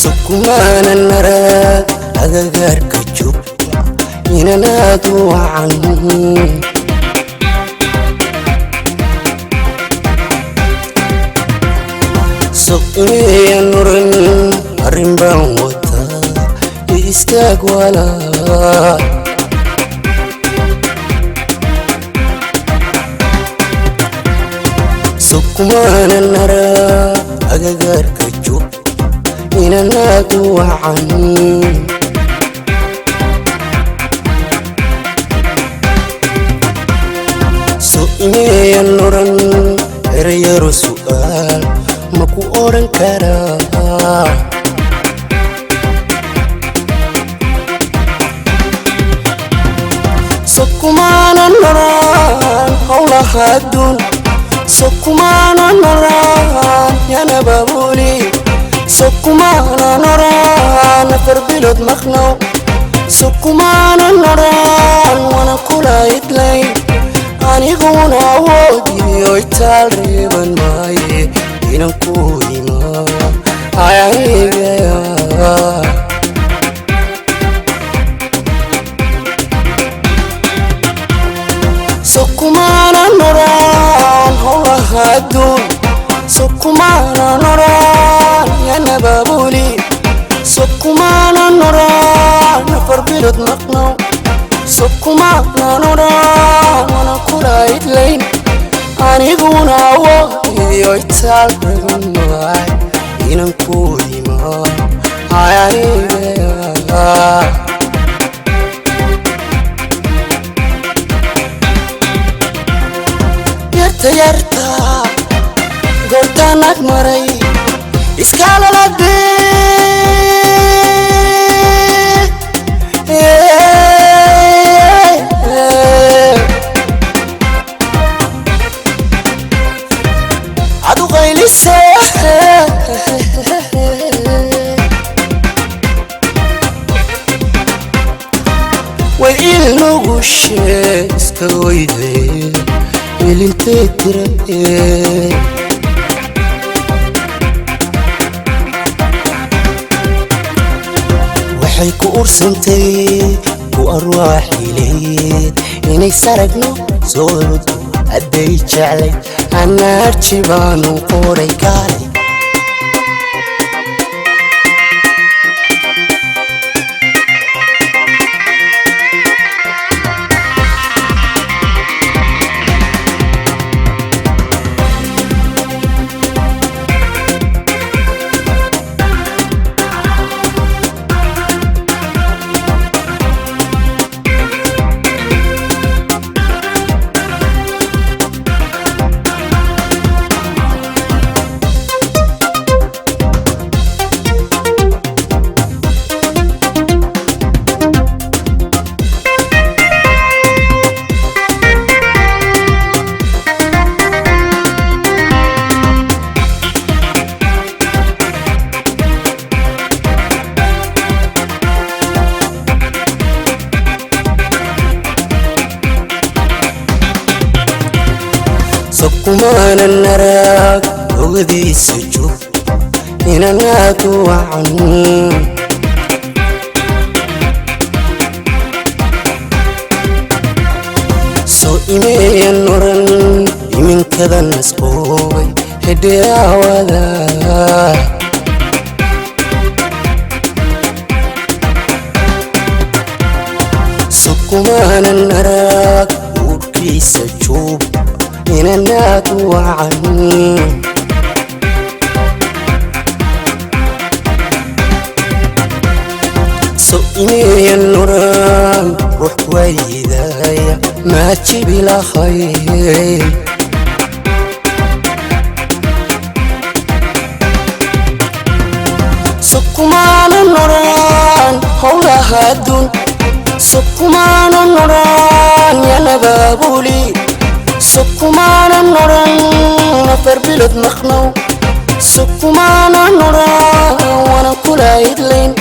سكمان النرى أغاقار كجوب يننادو عنه سقمي النورن الرمبان وطا إستاق ولا سكمان النرى أغاقار كجوب يننادو عنه سقمي النورن ريار سؤال maku oran kara Sokumana naran hawla hadun Sokumana naran yana babuli Sokumana naran farbilod maknaw Sokumana naran wana kula itlay aniguna awodi oital riban maye inang kuima ayayaya Sokumana naran hawla hadun Sokumana naran yana babuli Sokumana naran farbilod maknaw Sokumana naran wana kula idlayn aniguna awodi oital riban maay inang kuima ayayaya yarta gortanak maray iskala lagde adu qaylisa way ilnugu iska weyday ilintay tiray waxay ku ursantay ku arwaaxileed inay saragno soo aday jeclay anarji baanu qoray kaalay Sokumana narak ogdi sujud inanatu عنه So ime nuran imin kadan nasqoy hediya wada Sokumana narak ogdi sujud inanatu عنه سقمي النوران روح ويدايا ما تجيبي لا خير سقمان النوران حولها هدون سقمان النوران يا نبابولي سقمان النوران نفر بلد مخنو سقمان النوران وانا كلا يدلين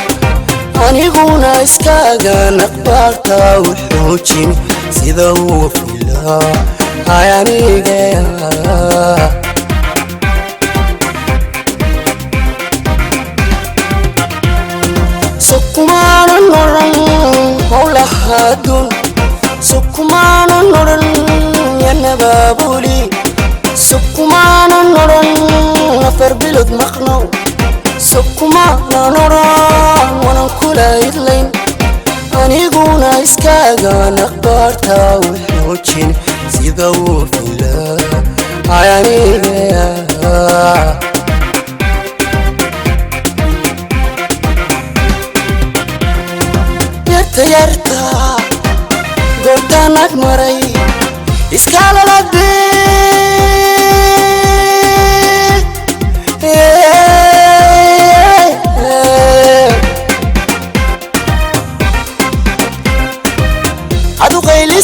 aniguna iskaaga naqbarta wuxuujin sida uu filaa ayaniga سكمان النورن هولا هادون سكمان النورن يا نبابولي سكمان النورن نفر بلد مخنو سكمان النورن وانا كلا يدلين أنيقونا إسكاقا نقبارتا وحوشين سيدو في الله عياني يرتا قلتانك مري إسكالا لبيت عدو غيلي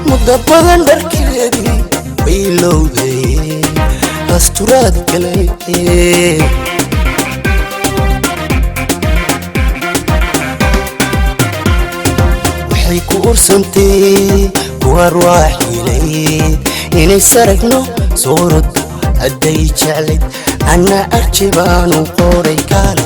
مدبغن بركيدي ويلو ذي أستراد كلي وحي كورسنتي وارواحي لي إني سرقنو صورت أدي جعلت أنا أرجبان وقوري كالي